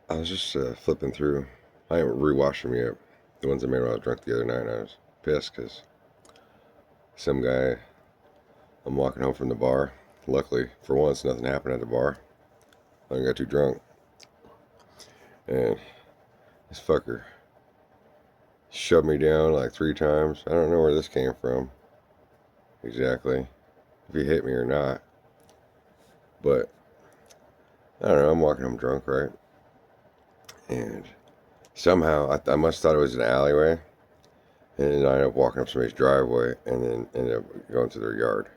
I was just flipping through. I am rewatching me up. The ones I made when I was drunk the other night. And I was pissed because some guy. I'm walking home from the bar. Luckily, for once, nothing happened at the bar. I got too drunk, and this fucker shoved me down like 3 times. I don't know where this came from exactly, if he hit me or not. But I don't know. I'm walking home drunk, right? And somehow I must have thought it was an alleyway, and I ended up walking up somebody's driveway, and then ended up going to their yard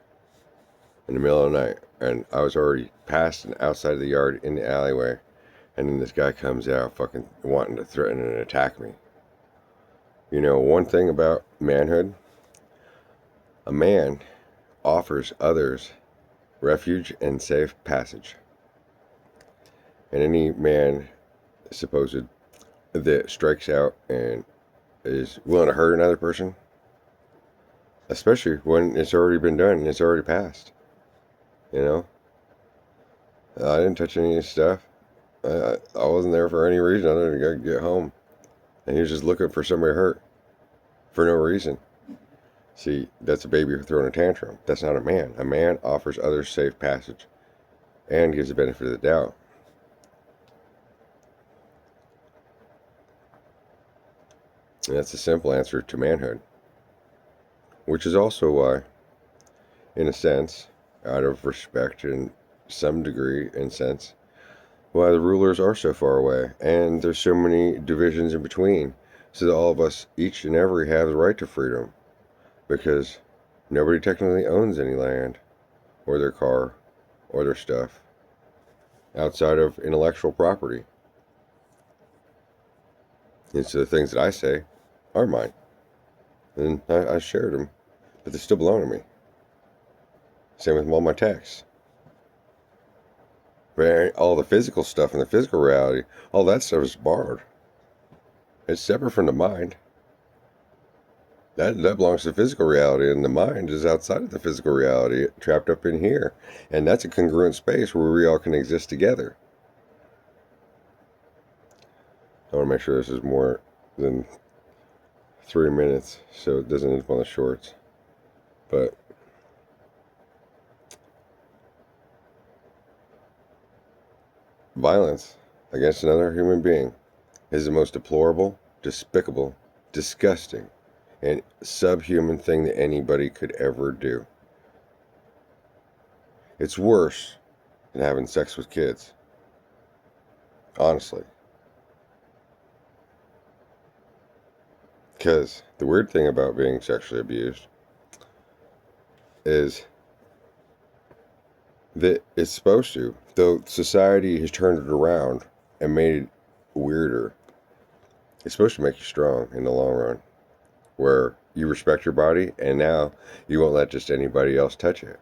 in the middle of the night, and I was already past and outside of the yard in the alleyway, and then this guy comes out fucking wanting to threaten and attack me. You know, one thing about manhood, a man offers others refuge and safe passage. And any man supposed that strikes out and is willing to hurt another person, especially when it's already been done and it's already passed, you know? I didn't touch any of his stuff. I wasn't there for any reason other than to get home. And he was just looking for somebody hurt for no reason. See, that's a baby throwing a tantrum. That's not a man. A man offers others safe passage and gives the benefit of the doubt. And that's the simple answer to manhood. Which is also why, in a sense, out of respect and some degree and sense, why the rulers are so far away and there's so many divisions in between, so that all of us, each and every, have the right to freedom, because nobody technically owns any land or their car or their stuff outside of intellectual property. And so the things that I say are mine, and I shared them, but they still belong to me. Same with all my texts. But all the physical stuff and the physical reality, all that stuff is borrowed. It's separate from the mind. That belongs to the physical reality, and the mind is outside of the physical reality, trapped up in here. And that's a congruent space where we all can exist together. I want to make sure this is more than 3 minutes, so it doesn't end up on the shorts. But violence against another human being is the most deplorable, despicable, disgusting, and subhuman thing that anybody could ever do. It's worse than having sex with kids. Honestly. Because the weird thing about being sexually abused is that it's supposed to, though society has turned it around and made it weirder, it's supposed to make you strong in the long run, where you respect your body and now you won't let just anybody else touch it.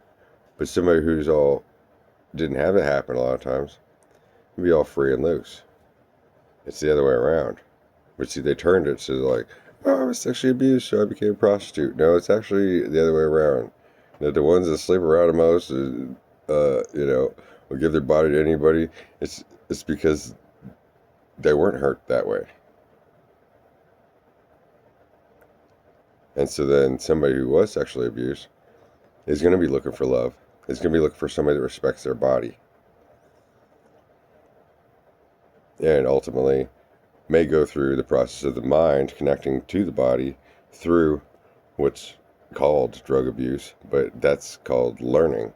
But somebody who's all didn't have it happen a lot of times would be all free and loose. It's the other way around. But see, they turned it so they're like, oh, I was sexually abused, so I became a prostitute. No, it's actually the other way around. That the ones that sleep around the most, will give their body to anybody. It's because they weren't hurt that way. And so then somebody who was sexually abused is going to be looking for love. Is going to be looking for somebody that respects their body. And ultimately may go through the process of the mind connecting to the body through what's called drug abuse, but that's called learning.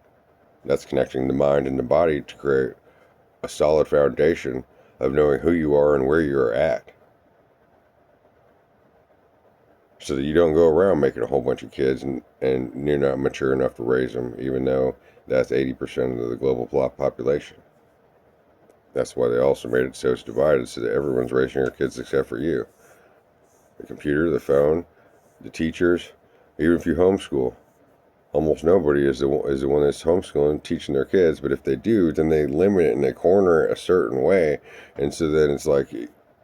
That's connecting the mind and the body to create a solid foundation of knowing who you are and where you're at. So that you don't go around making a whole bunch of kids and you're not mature enough to raise them, even though that's 80% of the global population. That's why they also made it so it's divided, so that everyone's raising their kids except for you. The computer, the phone, the teachers, even if you homeschool. Almost nobody is the one that's homeschooling, teaching their kids, but if they do, then they limit it and they corner it a certain way, and so then it's like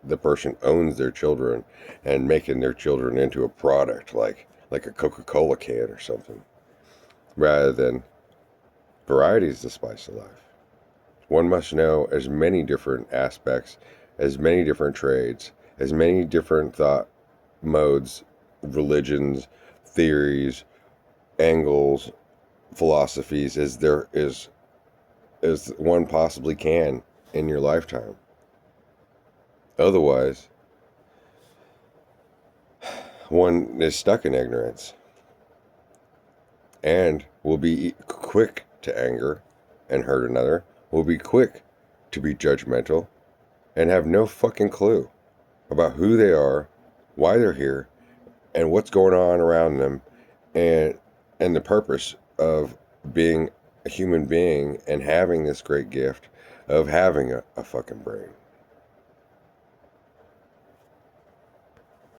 the person owns their children and making their children into a product like a Coca-Cola can or something, rather than variety is the spice of life. One must know as many different aspects as many different trades, as many different thought modes, religions, theories, angles, philosophies as there is as one possibly can in your lifetime. Otherwise, one is stuck in ignorance and will be quick to anger and hurt another, will be quick to be judgmental and have no fucking clue about who they are, why they're here, and what's going on around them, and the purpose of being a human being and having this great gift of having a fucking brain.